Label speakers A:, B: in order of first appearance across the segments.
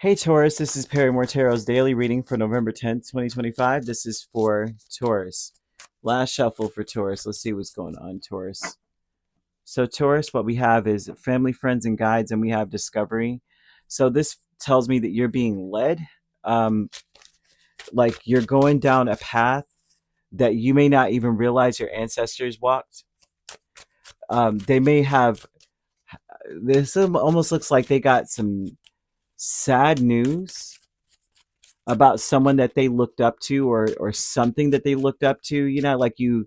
A: Hey Taurus, this is Perrymore Tarot's daily reading for November 10th, 2025. This is for Taurus. Last shuffle for Taurus. Let's see what's going on, Taurus. So, Taurus, what we have is family, friends, and guides, and we have discovery. So, this tells me that you're being led, um, like you're going down a path that you may not even realize your ancestors walked. They may have, this almost looks like they got some sad news about someone that they looked up to, or something that they looked up to, like you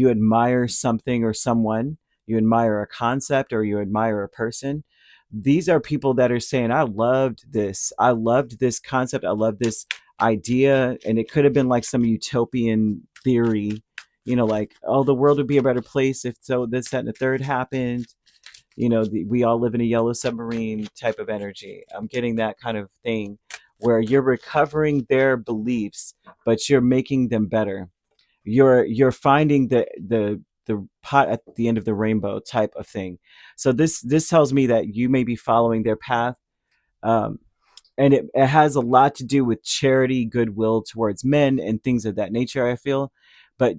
A: admire something or someone, you admire a concept or you admire a person. These are people that are saying, I loved this concept, I love this idea. And it could have been like some utopian theory, like, oh, the world would be a better place if so this, that, and the third happened. We all live in a yellow submarine type of energy. I'm getting that kind of thing where you're recovering their beliefs, but you're making them better. You're finding the pot at the end of the rainbow type of thing. So this tells me that you may be following their path. Um, and it has a lot to do with charity, goodwill towards men, and things of that nature, I feel. But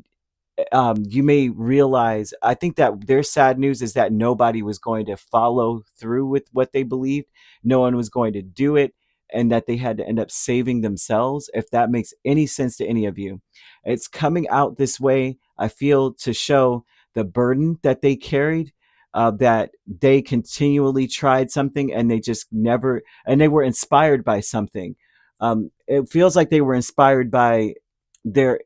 A: you may realize, I think that their sad news is that nobody was going to follow through with what they believed. No one was going to do it, and that they had to end up saving themselves. If that makes any sense to any of you, it's coming out this way, I feel, to show the burden that they carried. That they continually tried something and they just never, and they were inspired by something. It feels like they were inspired by their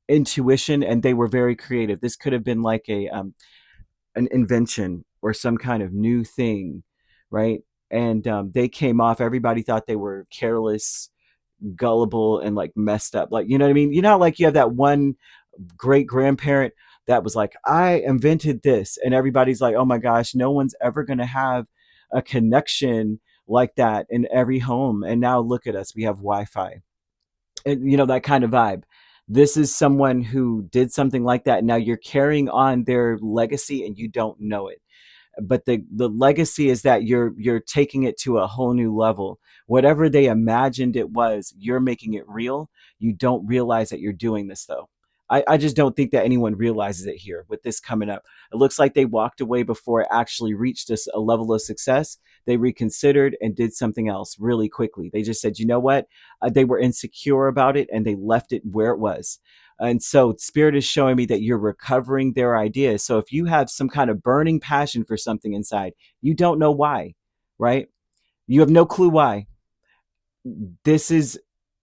A: intuition, and they were very creative. This could have been like a an invention or some kind of new thing, right? And they came off. Everybody thought they were careless, gullible, and like messed up. Like, you know what I mean? You know, like you have that one great grandparent that was like, I invented this, and everybody's like, oh my gosh, no one's ever gonna have a connection like that in every home. And now look at us, we have Wi-Fi, and that kind of vibe. This is someone who did something like that. Now you're carrying on their legacy and you don't know it, but the legacy is that you're taking it to a whole new level. Whatever they imagined it was, you're making it real. You don't realize that you're doing this, though. I just don't think that anyone realizes it here with this coming up. It looks like they walked away before it actually reached a level of success. They reconsidered and did something else really quickly. They just said, you know what? They were insecure about it and they left it where it was. And so Spirit is showing me that you're recovering their ideas. So if you have some kind of burning passion for something inside, you don't know why, right? You have no clue why. This is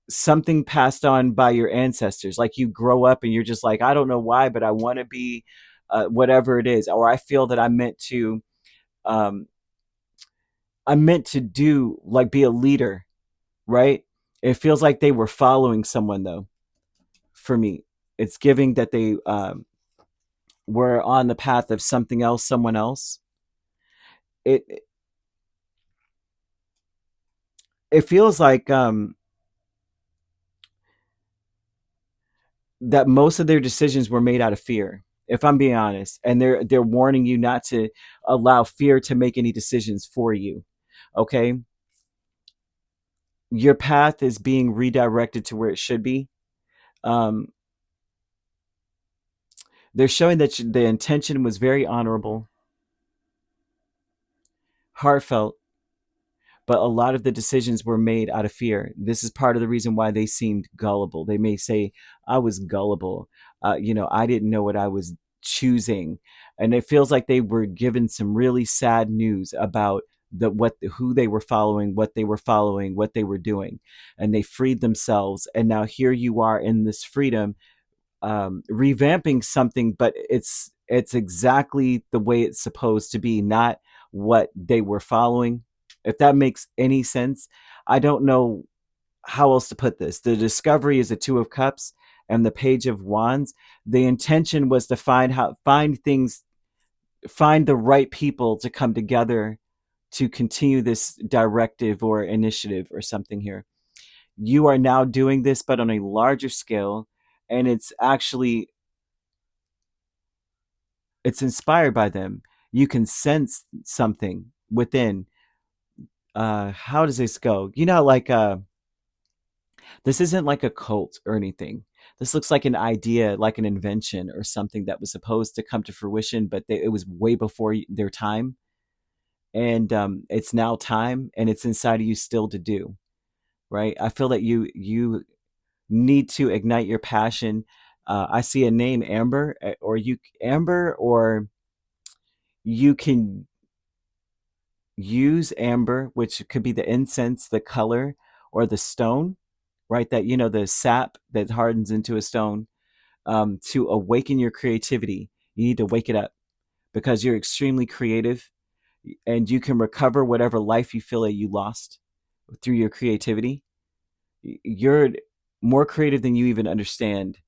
A: something passed on by your ancestors. Like, you grow up and you're just like, I don't know why, but I want to be whatever it is. Or I feel that um, I'm meant to do, like, be a leader, right? It feels like they were following someone, though. For me, it's giving that they were on the path of something else, someone else. It it feels like that most of their decisions were made out of fear, if I'm being honest, and they're warning you not to allow fear to make any decisions for you. Okay, your path is being redirected to where it should be. Um, they're showing that the intention was very honorable, heartfelt, but a lot of the decisions were made out of fear. This is part of the reason why they seemed gullible. They may say, I was gullible. I didn't know what I was choosing. And it feels like they were given some really sad news about who they were following, what they were doing. And they freed themselves. And now here you are in this freedom, revamping something, but it's exactly the way it's supposed to be, not what they were following. If that makes any sense, I don't know how else to put this. The discovery is a Two of Cups and the Page of Wands. The intention was to find the right people to come together to continue this directive or initiative or something here. You are now doing this, but on a larger scale, and it's inspired by them. You can sense something within. How does this go? You know, like this isn't like a cult or anything. This looks like an idea, like an invention or something that was supposed to come to fruition, but it was way before their time. And it's now time, and it's inside of you still to do. Right? I feel that you need to ignite your passion. I see a name, Amber, or you Amber, or you can use amber, which could be the incense, the color, or the stone, right? That, you know, the sap that hardens into a stone, to awaken your creativity. You need to wake it up because you're extremely creative, and you can recover whatever life you feel that you lost through your creativity. You're more creative than you even understand.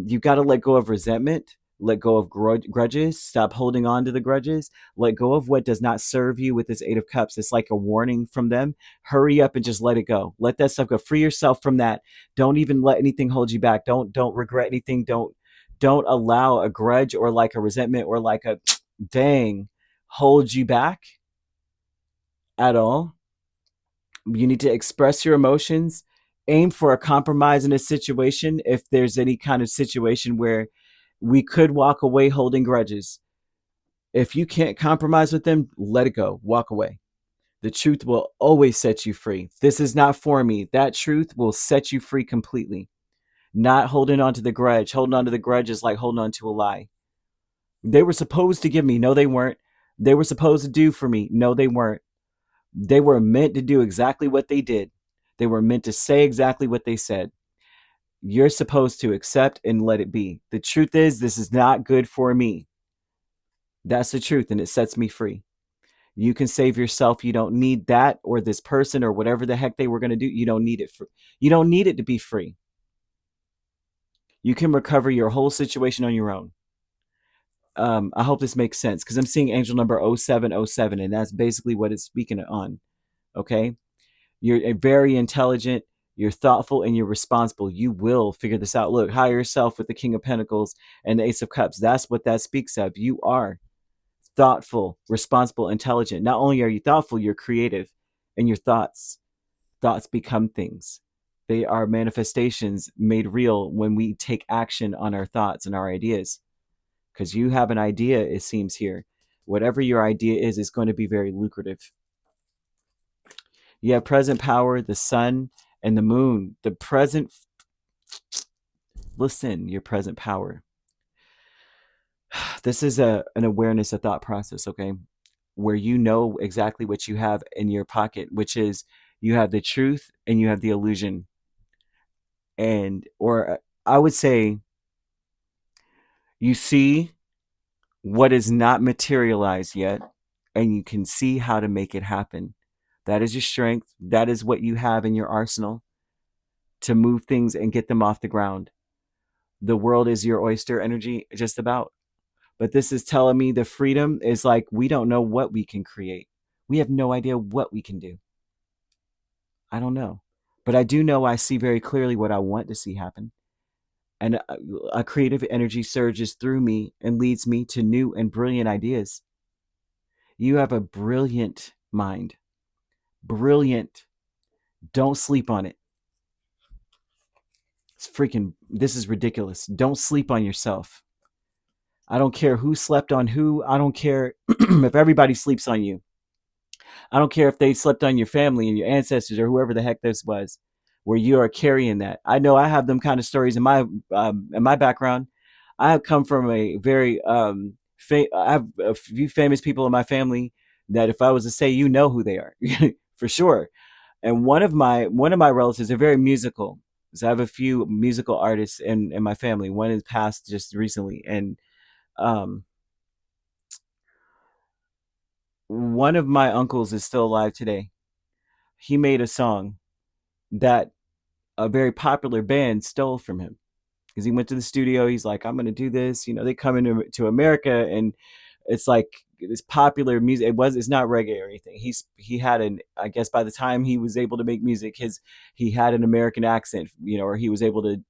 A: You've got to let go of resentment, let go of grudges, stop holding on to the grudges, let go of what does not serve you with this Eight of Cups. It's like a warning from them. Hurry up and just let it go. Let that stuff go. Free yourself from that. Don't even let anything hold you back. Don't regret anything. Don't allow a grudge or like a resentment or like a dang hold you back at all. You need to express your emotions, aim for a compromise in a situation. If there's any kind of situation where we could walk away holding grudges, if you can't compromise with them, let it go, walk away. The truth will always set you free. This is not for me. That truth will set you free completely. Not holding on to the grudge. Holding on to the grudge is like holding on to a lie. They were supposed to give me. No, they weren't. They were supposed to do for me. No, they weren't. They were meant to do exactly what they did. They were meant to say exactly what they said. You're supposed to accept and let it be. The truth is, this is not good for me. That's the truth, and it sets me free. You can save yourself. You don't need that or this person or whatever the heck they were going to do. You don't need it. You don't need it to be free. You can recover your whole situation on your own. I hope this makes sense because I'm seeing angel number 0707, and that's basically what it's speaking on. Okay? You're very intelligent, you're thoughtful, and you're responsible. You will figure this out. Look, hire yourself with the King of Pentacles and the Ace of Cups. That's what that speaks of. You are thoughtful, responsible, intelligent. Not only are you thoughtful, you're creative, and your thoughts become things. They are manifestations made real when we take action on our thoughts and our ideas. Because you have an idea, it seems here. Whatever your idea is going to be very lucrative. You have present power, the sun, and the moon. The present, listen, your present power. This is an awareness, a thought process, okay? Where you know exactly what you have in your pocket, which is you have the truth and you have the illusion. And, or I would say, you see what is not materialized yet, and you can see how to make it happen. That is your strength. That is what you have in your arsenal to move things and get them off the ground. The world is your oyster energy, just about. But this is telling me the freedom is like we don't know what we can create. We have no idea what we can do. I don't know. But I do know I see very clearly what I want to see happen. And a creative energy surges through me and leads me to new and brilliant ideas. You have a brilliant mind. Brilliant. Don't sleep on it. This is ridiculous. Don't sleep on yourself. I don't care who slept on who. I don't care if everybody sleeps on you. I don't care if they slept on your family and your ancestors or whoever the heck this was, where you are carrying that. I know I have them kind of stories in my background. I have come from a very I have a few famous people in my family that if I was to say, you know who they are for sure. And one of my relatives are very musical. So I have a few musical artists in my family. One is passed just recently, and um, one of my uncles is still alive today. He made a song that a very popular band stole from him because he went to the studio. He's like, I'm going to do this. You know, they come into to America, and it's like this popular music. It's not reggae or anything. He had an, I guess by the time he was able to make music, he had an American accent, you know, or he was able to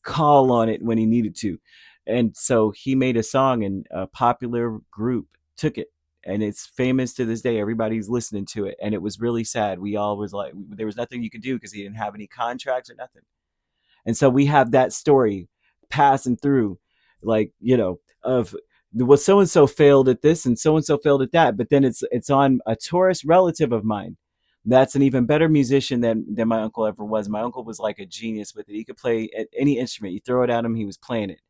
A: call on it when he needed to. And so he made a song, and a popular group took it and it's famous to this day. Everybody's listening to it, and it was really sad. We all was like, there was nothing you could do because he didn't have any contracts or nothing. And so we have that story passing through, like, of well, so and so failed at this and so failed at that. But then it's on a Taurus relative of mine that's an even better musician than my uncle ever was. My uncle was like a genius with it. He could play any instrument. You throw it at him, he was playing it,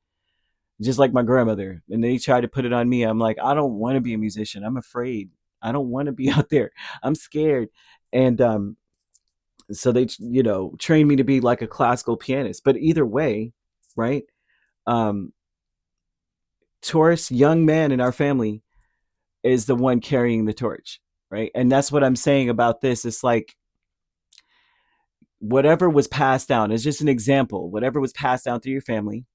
A: just like my grandmother. And then he tried to put it on me. I'm like, I don't want to be a musician. I'm afraid. I don't want to be out there. I'm scared. And so they, trained me to be like a classical pianist. But either way, right? Um, Taurus, young man in our family, is the one carrying the torch, right? And that's what I'm saying about this. It's like whatever was passed down is just an example. Whatever was passed down through your family,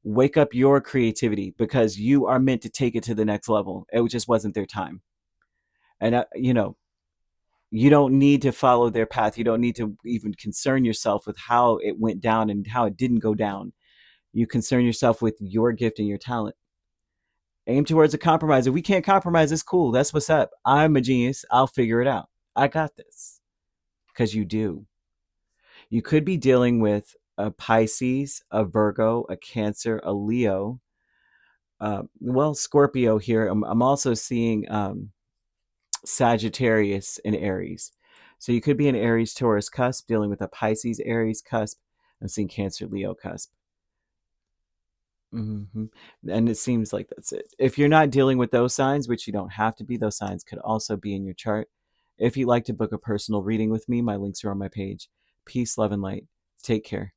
A: wake up your creativity because you are meant to take it to the next level. It just wasn't their time. And, you don't need to follow their path. You don't need to even concern yourself with how it went down and how it didn't go down. You concern yourself with your gift and your talent. Aim towards a compromise. If we can't compromise, it's cool. That's what's up. I'm a genius. I'll figure it out. I got this. Because you do. You could be dealing with a Pisces, a Virgo, a Cancer, a Leo. Scorpio here. I'm also seeing Sagittarius and Aries. So you could be an Aries Taurus cusp dealing with a Pisces Aries cusp. I'm seeing Cancer Leo cusp. hmm And it seems like that's it. If you're not dealing with those signs, which you don't have to be, those signs could also be in your chart. If you'd like to book a personal reading with me, my links are on my page. Peace, love, and light. Take care.